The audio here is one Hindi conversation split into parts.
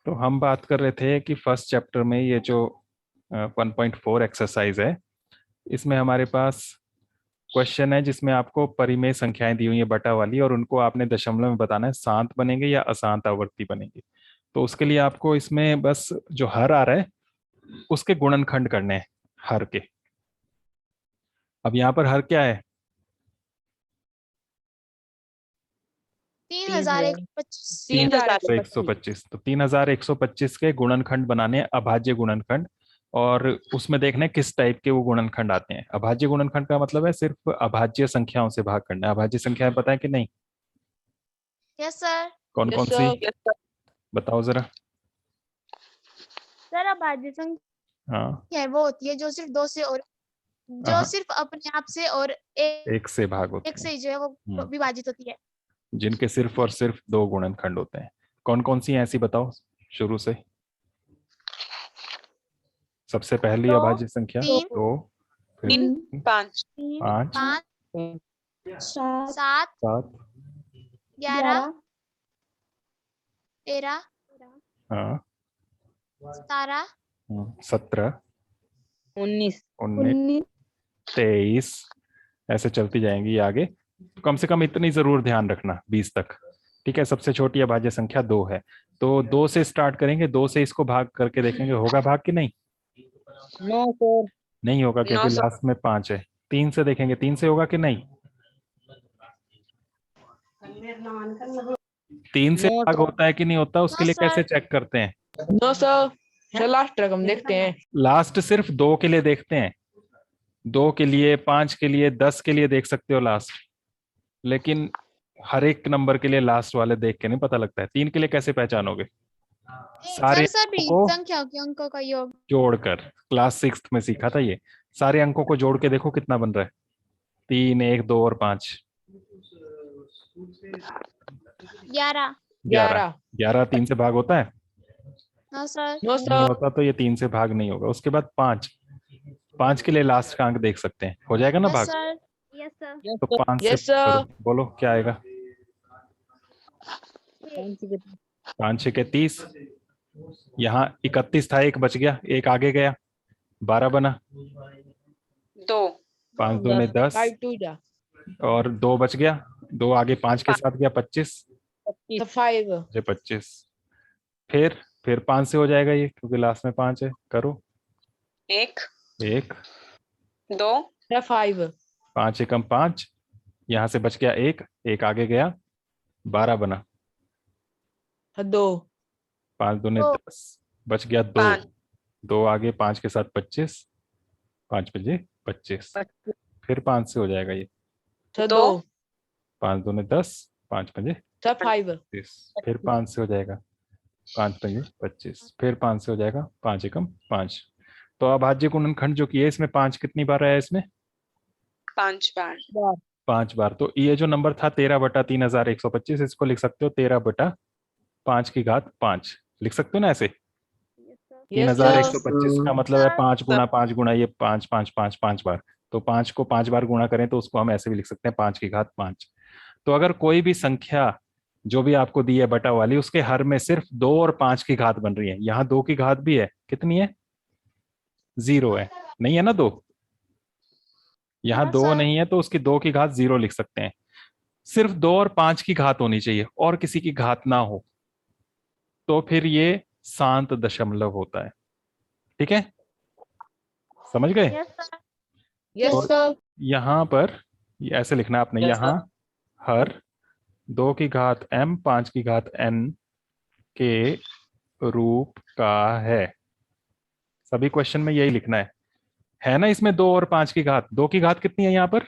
तो हम बात कर रहे थे कि फर्स्ट चैप्टर में ये जो 1.4 एक्सरसाइज है, इसमें हमारे पास क्वेश्चन है जिसमें आपको परिमेय संख्याएं दी हुई है बटा वाली, और उनको आपने दशमलव में बताना है शांत बनेंगे या अशांत आवर्ती बनेंगे। तो उसके लिए आपको इसमें बस जो हर आ रहा है उसके गुणनखंड करने हैं हर के। अब यहाँ पर हर क्या है? 3125। 3125। तो 3125 के गुणनखंड बनाने हैं, अभाज्य गुणनखंड। और उसमें देखना है किस टाइप के वो गुणनखंड आते हैं। अभाज्य गुणनखंड का मतलब है सिर्फ अभाज्य संख्याओं से भाग करना है। अभाज्य संख्याएं पता है कि नहीं? Yes sir. कौन कौन सी बताओ जरा। सर अभाज्य संख्या हाँ है वो होती है जो सिर्फ दो से और जो हाँ, सिर्फ अपने आप से और एक एक से भाग होते से हैं। ही जो है वो हम्म, विभाजित होती है। जिनके सिर्फ और सिर्फ दो गुणनखंड होते हैं। कौन कौन सी हैं ऐसी बताओ शुरू से। सबसे पहली दो, अभाज्य संख्या तीन, दो, फिर 5 पाँच, 5, 7, सात, 11, 13, हाँ, 17, 17, 19 19, 23, ऐसे चलती जाएंगी आगे। तो कम से कम इतनी जरूर ध्यान रखना 20 तक। ठीक है, सबसे छोटी अभाज्य संख्या 2 है। तो 2 से स्टार्ट करेंगे, 2 से इसको भाग करके देखेंगे होगा भाग कि नहीं। 9 सर नहीं होगा क्योंकि 9 सर लास्ट में 5 है। 3 से देखेंगे, 3 से होगा कि नहीं। 3 से 9 भाग होता है कि नहीं होता, उसके नो लिए कैसे सर। चेक करते हैं? 9 सर लास्ट रकम देखते हैं। लास्ट सिर्फ 2 के लिए देखते हैं। 2 के लिए, 5 के लिए, 10 के लिए देख सकते हो लास्ट, लेकिन हर एक नंबर के लिए लास्ट वाले देख के नहीं पता लगता है। 3 के लिए कैसे पहचानोगे? सारे सर अंकों सभी को संख्याओं के अंकों का योग। जोड़कर, क्लास 6 में सीखा था ये। सारे अंकों को जोड़ के देखो कितना बन रहा है। 3, 1, 2 और 5, 11। 11। 11 3 से भाग होता है? No sir. 9 नहीं सर होता, तो ये 3 से भाग नहीं होगा। उसके बाद 5, 5 के लिए लास्ट का अंक देख सकते हैं, हो जाएगा ना यस भाग। सर। Yes sir. तो 5 से यस सर करो, बोलो क्या आएगा। 5 6 के 30। यहाँ 31 था, एक बच गया, एक आगे गया, 12 बना। 2 5 दूने 10, 5 2 जा और 2 बच गया, 2 आगे 5 के साथ गया, 25। 5 ये 25। फिर 5 से हो जाएगा ये, क्योंकि लास्ट में 5 है। करो 1 1, 2 5 5 एकम 5, यहाँ से बच गया एक, एक आगे गया, 12 बना। 2 5 दूने दो। 10, बच गया 2, 2 आगे 5 के साथ 25, 5 बजे 25। फिर 5 से हो जाएगा ये, 2 5 दूने 10, 5 बजे 5 25। फिर 5 से हो जाएगा, 5 बजे 25। फिर 5 से हो जाएगा, 5 एकम 5। तो अभाज्य गुणनखंड जो किए इसमें 5 कितनी बार आया इसमें? 5 बार 5 बार। तो ये जो नंबर था 13/3125, इसको लिख सकते हो 13/5 की घात 5, लिख सकते हो ना ऐसे। यस 3125 का मतलब है सर। 5 गुना 5 गुना ये 5 5 5 5 बार। तो 5 को 5 बार गुणा करें तो उसको हम ऐसे भी लिख सकते हैं 5 की घात 5। तो अगर कोई भी संख्या जो भी आपको दी है बटा वाली, उसके हर में सिर्फ 2 और 5 की घात बन रही है। यहाँ 2 की घात भी है, कितनी है? 0 है, नहीं है ना 2। यहाँ हाँ 2 सर। नहीं है तो उसकी 2 की घात 0 लिख सकते हैं। सिर्फ 2 और 5 की घात होनी चाहिए, और किसी की घात ना हो, तो फिर ये शांत दशमलव होता है। ठीक है, समझ गए? Yes sir. यस तो सर यहाँ पर ये ऐसे लिखना है आपने, Yes, यहाँ हर 2 की घात m 5 की घात n के रूप का है। सभी क्वेश्चन में यही लिखना है ना। इसमें 2 और 5 की घात, 2 की घात कितनी है यहाँ पर?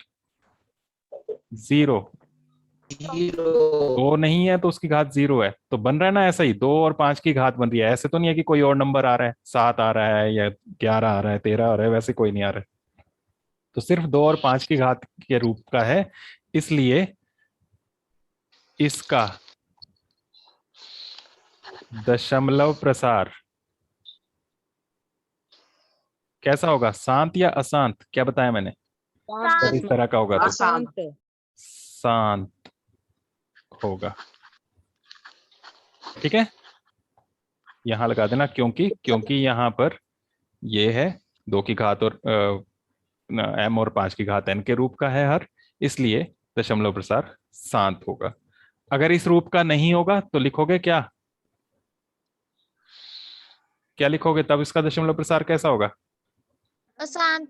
0। 2 नहीं है तो उसकी घात 0 है, तो बन रहा है ना ऐसा ही, 2 और 5 की घात बन रही है। ऐसे तो नहीं है कि कोई और नंबर आ रहा है, 7 आ रहा है या 11 आ रहा है, 13 आ रहा है, वैसे कोई नहीं आ रहा है। तो सिर्फ 2 और 5 की घात के रूप का है, इसलिए इसका दशमलव प्रसार कैसा होगा? शांत या अशांत? क्या बताया मैंने? जब इस तरह का होगा तो शांत शांत होगा। ठीक है, यहाँ लगा देना क्योंकि यहाँ पर ये है 2 की घात और m और 5 की घात n के रूप का है हर, इसलिए दशमलव प्रसार शांत होगा। अगर इस रूप का नहीं होगा तो लिखोगे क्या? क्या लिखोगे तब? इसका दशमलव प्रसार कैसा होगा? अशांत।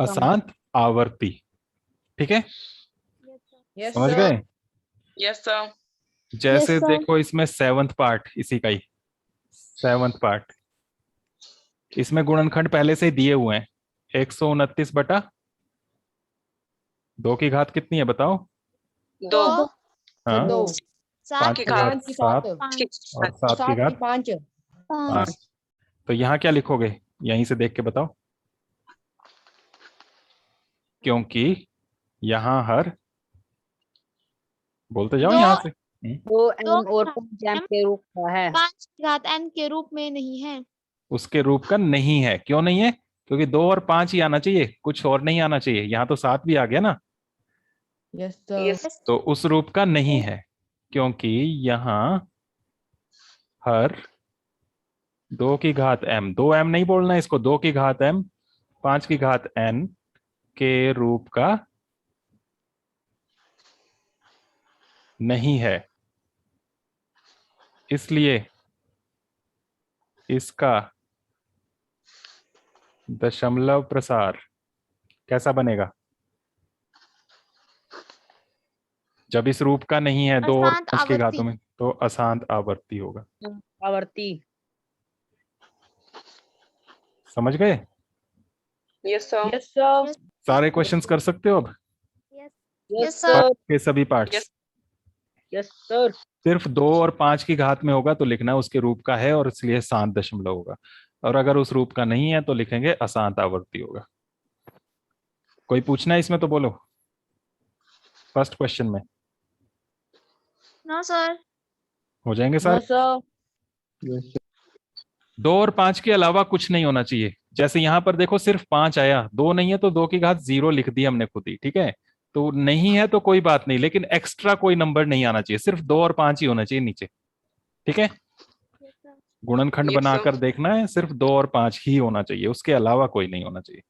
अशांत आवर्ती। ठीक है, यस समझ सर। गए? Yes sir. जैसे Yes, sir. देखो इसमें 7th पार्ट, इसी का ही 7th पार्ट, इसमें गुणनखंड पहले से ही दिए हुए हैं। 129 बटा 2 की घात कितनी है बताओ? 2 हाँ, 2 सात 5 की घात 7 और 7 की घात 5 5। तो यहाँ क्या लिखोगे? यहीं से देख के बताओ। क्योंकि यहाँ हर, बोलते जाओ दो- यहाँ से। 2 दो m और 5 m के रूप का है। 5 की घात n के रूप में नहीं है। उसके रूप का नहीं है। क्यों नहीं है? क्योंकि 2 और 5 ही आना चाहिए, कुछ और नहीं आना चाहिए। यहाँ तो 7 भी आ गया ना, यस सर। तो उस रूप का नहीं है। क्योंकि यहाँ हर 2 की घात m, 2m नहीं बोलना इसको, 2 की घात m 5 की घात n के रूप का नहीं है, इसलिए इसका दशमलव प्रसार कैसा बनेगा? जब इस रूप का नहीं है 2 और अशांत 5 की आवर्ती। घातों में, तो अशांत आवर्ती होगा। आवर्ती। समझ गए? Yes sir. Yes sir. सारे क्वेश्चंस कर सकते हो अब? Yes sir. के सभी पार्ट्स। Yes sir. सिर्फ 2 और 5 की घात में होगा तो लिखना उसके रूप का है और इसलिए शांत दशमलव होगा, और अगर उस रूप का नहीं है तो लिखेंगे अशांत आवर्ती होगा। कोई पूछना है इसमें तो बोलो, फर्स्ट क्वेश्चन में। No sir. हो जाएंगे सर? 2 और 5 के अलावा कुछ नहीं होना चाहिए। जैसे यहां पर देखो सिर्फ 5 आया, 2 नहीं है तो 2 की घात 0 लिख दी हमने खुद ही। ठीक है, तो नहीं है तो कोई बात नहीं, लेकिन एक्स्ट्रा कोई नंबर नहीं आना चाहिए, सिर्फ 2 और 5 ही होना चाहिए नीचे। ठीक है, गुणनखंड Yes, बनाकर sir. देखना है, सिर्फ 2 और 5 ही होना चाहिए, उसके अलावा कोई नहीं होना चाहिए।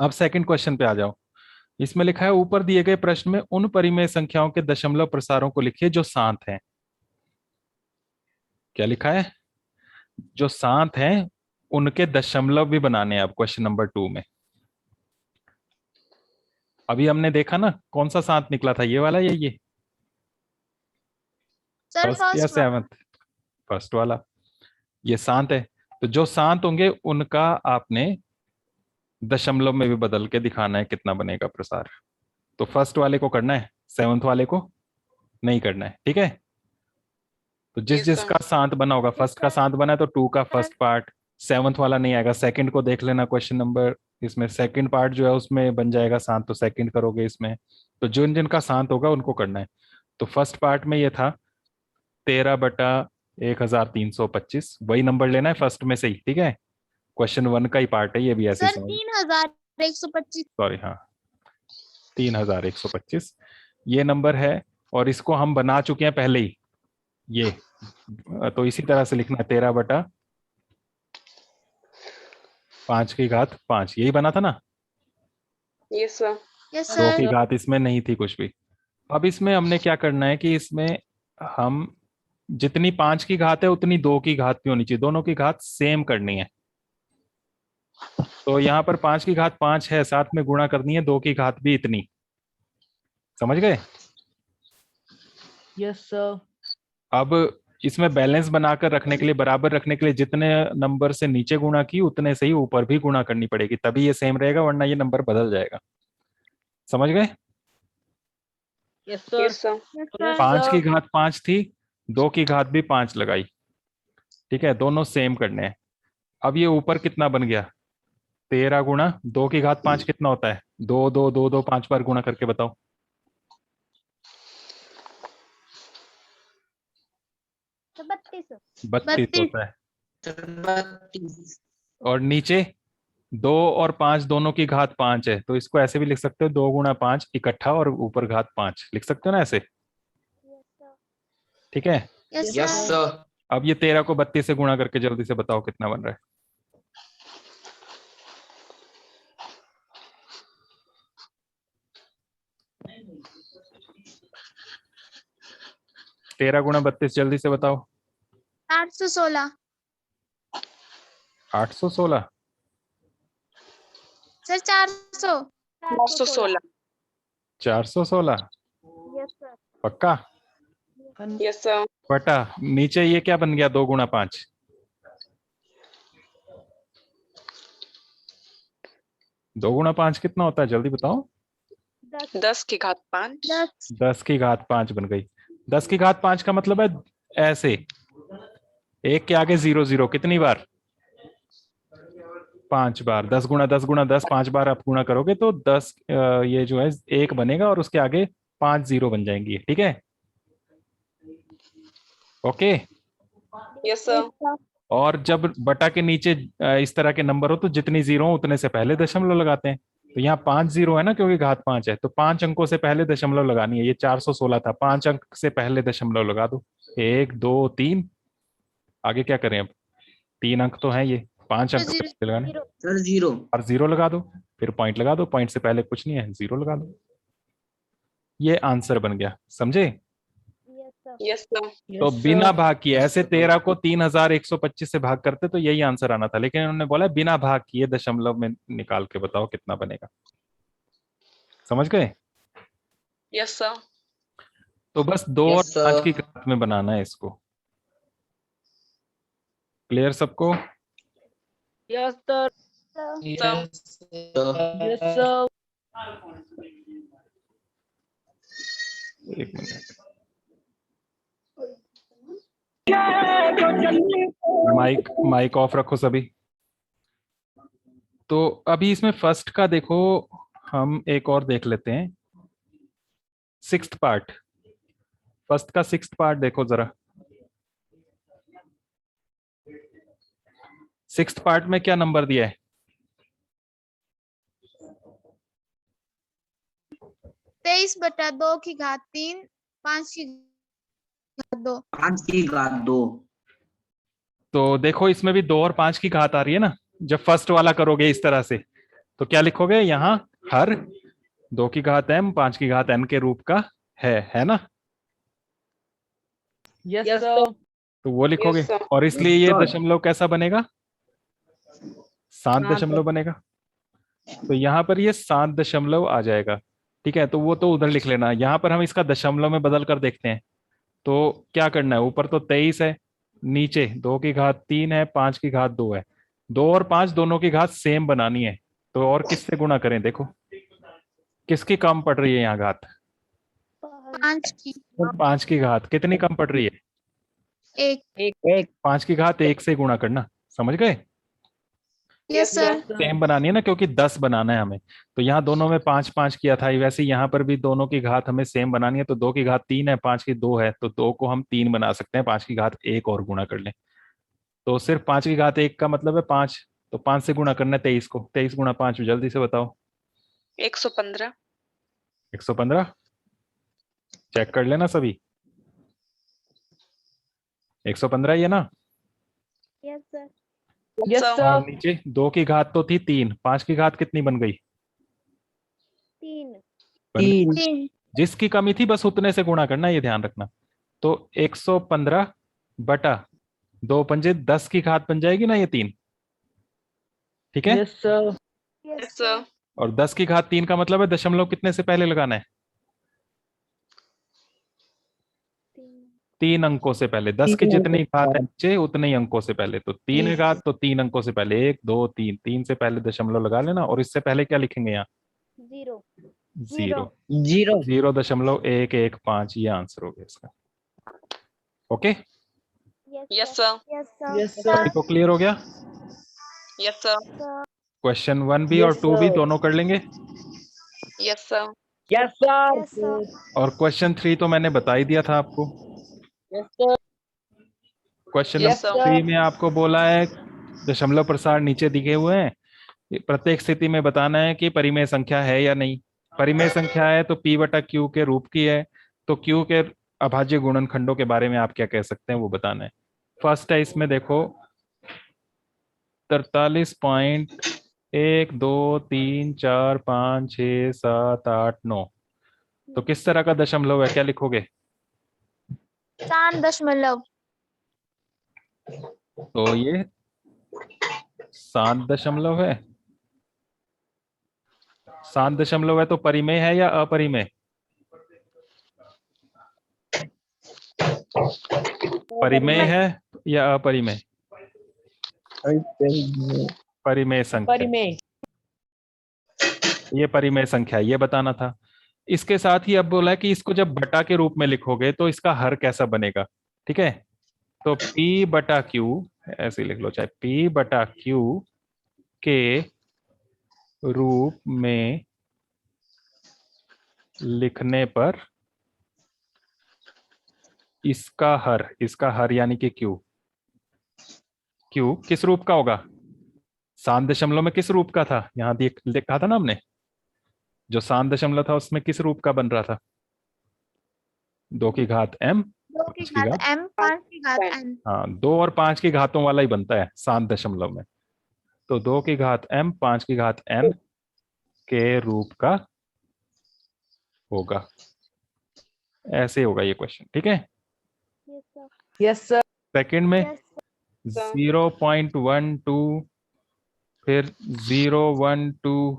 अब सेकंड क्वेश्चन पे आ जाओ। इसमें लिखा है ऊपर दिए गए प्रश्न में उन परिमेय संख्याओं के दशमलव प्रसारों को लिखिए जो शांत हैं। क्या लिखा है? जो शांत हैं उनके दशमलव भी बनाने हैं अब क्वेश्चन नंबर 2 में। अभी हमने देखा ना कौन सा शांत निकला था, ये वाला या ये? सर फर्स्ट या 7th? फर्स्ट वाला। ये शांत है, तो जो शांत होंगे उनका आपने दशमलव में भी बदल के दिखाना है कितना बनेगा प्रसार। तो फर्स्ट वाले को करना है, 7th वाले को नहीं करना है। ठीक है, तो जिस Yes, जिसका sir. शांत बना होगा, फर्स्ट का शांत बना है तो 2 का फर्स्ट पार्ट, 7th वाला नहीं आएगा। सेकंड को देख लेना क्वेश्चन नंबर, इसमें सेकंड पार्ट जो है उसमें बन जाएगा शांत, तो सेकंड करोगे इसमें। तो जिन जिनका शांत होगा उनको करना है। तो फर्स्ट पार्ट में ये था 13/1325, वही नंबर लेना है फर्स्ट में से ही। ठीक है, क्वेश्चन 1 का ही पार्ट है ये भी, ऐसे सर समझ। 3125। सॉरी, हाँ 3125 ये नंबर है, और इसको हम बना चुके हैं पहले ही ये। तो इसी तरह से लिखना 13/5 की घात 5, यही बना था ना? Yes, sir. Yes 2 sir. की घात इसमें नहीं थी कुछ भी। अब इसमें हमने क्या करना है कि इसमें हम जितनी 5 की घात है उतनी 2 की घात भी होनी चाहिए, दोनों की घात सेम करनी है। तो यहाँ पर 5 की घात 5 है, साथ में गुणा करनी है 2 की घात भी इतनी। समझ गए? Yes sir. अब इसमें बैलेंस बनाकर रखने के लिए, बराबर रखने के लिए, जितने नंबर से नीचे गुणा की उतने से ही ऊपर भी गुणा करनी पड़ेगी, तभी ये सेम रहेगा, वरना ये नंबर बदल जाएगा। समझ गए? Yes sir. Yes sir. 5 की घात 5 थी, 2 की घात भी 5 लगाई। ठीक है, दोनों सेम करने हैं। अब ये ऊपर कितना बन गया? 13 गुणा 2 की घात 5 कितना होता है? 2 2 2 2 5 बार गुणा करके बताओ। 32 होता है। और नीचे 2 और 5 दोनों की घात 5 है, तो इसको ऐसे भी लिख सकते हो, 2 गुणा 5 इकट्ठा और ऊपर घात 5 लिख सकते हो ना ऐसे। ठीक है, यस यस सर। सर। अब ये 13 को 32 से गुणा करके जल्दी से बताओ कितना बन रहा है। 13 गुणा 32 जल्दी से बताओ। 816 816। सर 400 416 416 यस सर पक्का? यस सर बटा नीचे ये क्या बन गया 2 गुणा 5। 2 गुणा 5 कितना होता है जल्दी बताओ। 10 की घात 5 10 की घात 5 बन गई। 10 की घात 5 का मतलब है ऐसे, एक के आगे 0 0 कितनी बार? 5 बार। 10 गुणा 10 गुणा 10 5 बार आप गुणा करोगे तो 10 ये जो है 1 बनेगा और उसके आगे 5 0 बन जाएंगी। ठीक है, ओके। यस सर और जब बटा के नीचे इस तरह के नंबर हो तो जितनी जीरो हो उतने से पहले दशमलव लगाते हैं। तो यहाँ 5 0 है ना, क्योंकि घात 5 है, तो 5 अंकों से पहले दशमलव लगानी है। ये 416 था, 5 अंक से पहले दशमलव लगा दो। 1 2 3, आगे क्या करें अब? 3 अंक तो है, ये 5 अंक से पहले लगाने सर 0 और 0 लगा दो, फिर पॉइंट लगा दो। पॉइंट से पहले कुछ नहीं है, 0 लगा दो। ये आंसर बन गया, समझे? यस सर तो बिना भाग किए ऐसे 13 को 3125 से भाग करते तो यही आंसर आना था, लेकिन उन्होंने बोला बिना भाग किए दशमलव में निकाल के बताओ कितना बनेगा। समझ गए? यस सर तो बस 2 और Yes, 5 sir. की घात में बनाना है इसको। क्लियर सबको? Yes sir Yes, yes sir एक मिनट, माइक ऑफ रखो सभी। तो अभी इसमें फर्स्ट का देखो, हम एक और देख लेते हैं। 6th पार्ट, फर्स्ट का 6th पार्ट देखो जरा। 6th पार्ट में क्या नंबर दिया है? 23/2 की घात 3 5 की घात 2 5 की घात 2। तो देखो इसमें भी 2 और 5 की घात आ रही है ना। जब फर्स्ट वाला करोगे इस तरह से तो क्या लिखोगे यहाँ? हर 2 की घात m 5 की घात n के रूप का है ना? यस सर तो वो लिखोगे। Yes, sir. और इसलिए ये Yes, sir. दशमलव कैसा बनेगा? 7 दशमलव बनेगा। तो यहाँ पर ये 7 दशमलव आ जाएगा। ठीक है, तो वो तो उधर लिख लेना। यहाँ पर हम इसका दशमलव में बदल कर देखते हैं। तो क्या करना है? ऊपर तो 23 है, नीचे 2 की घात 3 है, 5 की घात 2 है। 2 और 5 दोनों की घात सेम बनानी है। तो और किससे गुणा करें? देखो किसकी कम पड़ रही है यहाँ घात? 5 की 5 की घात कितनी कम पड़ रही है? 1 5 की घात 1 से गुणा करना। समझ गए? यस सर सेम बनानी है ना, क्योंकि 10 बनाना है हमें। तो यहाँ दोनों में 5 5 किया था, वैसे यहाँ पर भी दोनों की घात हमें सेम बनानी है। तो 2 की घात 3 है, 5 की 2 है, तो 2 को हम 3 बना सकते हैं। 5 की घात 1 और गुणा कर लें तो सिर्फ 5 की घात 1 का मतलब है 5। तो 5 से गुणा करना है 23 को। 23 गुणा 5 जल्दी से बताओ। 115 115। चेक कर लेना सभी। 115 ही है ना? यस सर यस और सर नीचे 2 की घात तो थी 3, 5 की घात कितनी बन गई? 3 बन- 3 जिसकी कमी थी बस उतने से गुणा करना, ये ध्यान रखना। तो 115 बटा 2 पंजे 10 की घात बन जाएगी ना ये 3। ठीक है, यस सर यस सर और 10 की घात 3 का मतलब है दशमलव कितने से पहले लगाना है? 3 अंकों से पहले। 10 की जितनी घात है नीचे उतने ही अंकों से पहले। तो 3 घात तो 3 अंकों से पहले, 1 2 3, 3 से पहले दशमलव लगा लेना। और इससे पहले क्या लिखेंगे यहाँ? 0 0 0.115, ये आंसर हो गया इसका। ओके, यस सर यस सभी को क्लियर हो गया? यस सर क्वेश्चन 1 भी और 2 भी दोनों कर लेंगे। यस सर यस सर और क्वेश्चन 3 तो मैंने बता ही दिया था आपको। Yes sir question Yes, number sir. 3 में आपको बोला है दशमलव प्रसार नीचे दिखे हुए हैं। प्रत्येक स्थिति में बताना है कि परिमेय संख्या है या नहीं। परिमेय संख्या है तो P बटा Q के रूप की है। तो Q के अभाज्य गुणनखंडों के बारे में आप क्या कह सकते हैं वो बताना है। फर्स्ट है इसमें देखो 43.1 2 3 4 5 6 7 8 9। तो किस तरह का दशमलव है, क्या लिखोगे? 7 दशमलव। तो ये 7 दशमलव है। 7 दशमलव है तो परिमेय है या अपरिमेय? परिमेय है या अपरिमेय? परिमेय संख्या। परिमेय। ये परिमेय संख्या है, ये बताना था। इसके साथ ही अब बोला है कि इसको जब बटा के रूप में लिखोगे तो इसका हर कैसा बनेगा। ठीक है, तो P बटा Q ऐसे लिख लो, चाहे P बटा Q के रूप में लिखने पर इसका हर यानी कि Q किस रूप का होगा? 7 दशमलव में किस रूप का था, यहां देखा था ना हमने, जो 7 दशमलव था उसमें किस रूप का बन रहा था? 2 की घात m 2 की घात m 5 की घात n। हाँ, 2 और 5 की घातों वाला ही बनता है 7 दशमलव में। तो 2 की घात m 5 की घात n के रूप का होगा। ऐसे होगा ये क्वेश्चन। ठीक है, यस सर। सेकंड में 0.12 फिर 012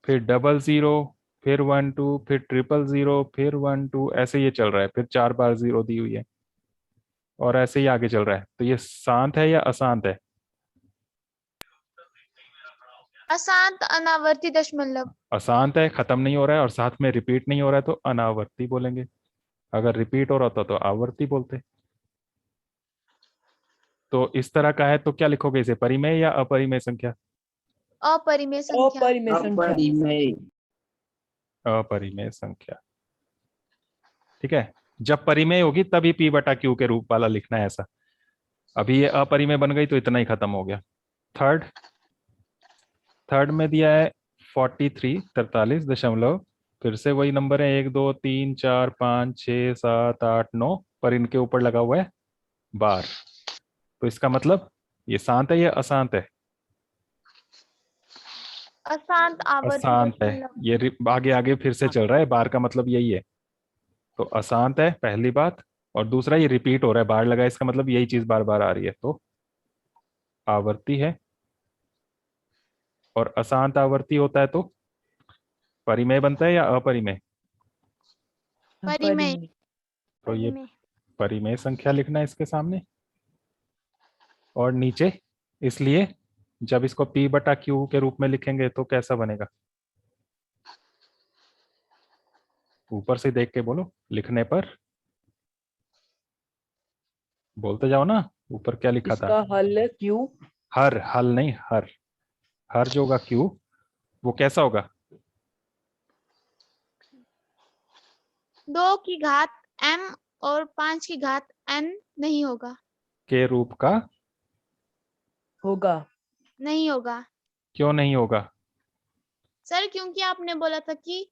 फिर 00 फिर 12 फिर 000 फिर 12 ऐसे ये चल रहा है, फिर 4 बार 0 दी हुई है और ऐसे ही आगे चल रहा है। तो ये शांत है या अशांत है? अशांत अनावर्ती दशमलव। अशांत है, खत्म नहीं हो रहा है और साथ में रिपीट नहीं हो रहा है तो अनावर्ती बोलेंगे। अगर रिपीट हो रहा होता तो आवर्ती बोलते। तो इस तरह का है तो क्या लिखोगे इसे, परिमेय या अपरिमेय संख्या? अपरिमेय संख्या। अपरिमेय। अपरिमेय संख्या। ठीक है, जब परिमेय होगी तभी P बटा Q के रूप वाला लिखना है ऐसा। अभी ये अपरिमेय बन गई तो इतना ही खत्म हो गया। थर्ड में दिया है 43 दशमलव, फिर से वही नंबर है 1 2 3 4 5 6 7 8 9 पर इनके ऊपर लगा हुआ है बार। तो इसका मतलब ये शांत है या अशांत है? अशांत आवर्ती अशांत है। दशमलव। ये आगे आगे फिर से चल रहा है, बार का मतलब यही है। तो अशांत है पहली बात, और दूसरा ये रिपीट हो रहा है, बार लगा है, इसका मतलब यही चीज बार बार आ रही है, तो आवर्ती है। और अशांत आवर्ती होता है तो परिमेय बनता है या अपरिमेय? परिमेय। तो ये परिमेय संख्या लिखना है इसके सामने और नीचे, इसलिए जब इसको P बटा Q के रूप में लिखेंगे तो कैसा बनेगा? ऊपर से देख के बोलो, लिखने पर बोलते जाओ ना, ऊपर क्या लिखा था? इसका हल क्यू। हल नहीं, हर जो होगा Q वो कैसा होगा? 2 की घात m और 5 की घात n नहीं होगा। के रूप का होगा। नहीं होगा क्यों नहीं होगा? सर, क्योंकि आपने बोला था कि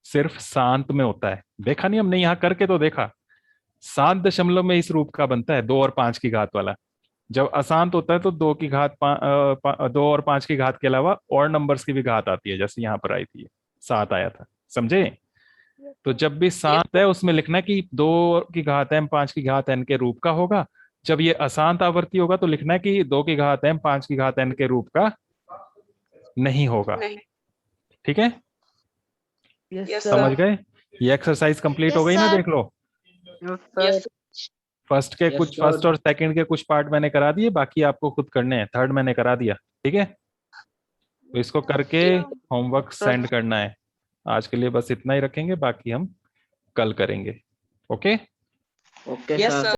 सिर्फ शांत में होता है। देखा नहीं हमने, यहाँ करके तो देखा। 7 दशमलव में इस रूप का बनता है 2 और 5 की घात वाला। जब अशांत होता है तो 2 की घात 2 और 5 की घात के अलावा और नंबर्स की भी घात आती है, जैसे यहाँ पर आई थी 7 आया था, समझे? तो जब भी शांत है उसमें लिखना है कि 2 की घात m 5 की घात n के रूप का होगा। जब ये अशांत आवर्ती होगा तो लिखना है कि 2 की घात m 5 की घात n के रूप का नहीं होगा। ठीक है, समझ गए? ये एक्सरसाइज कंप्लीट हो गई ना, देख लो। फर्स्ट और सेकंड के कुछ पार्ट मैंने करा दिए, बाकी आपको खुद करने हैं। थर्ड मैंने करा दिया। ठीक है, तो इसको करके होमवर्क सेंड करना है। आज के लिए बस इतना ही रखेंगे, बाकी हम कल करेंगे। Okay okay sir.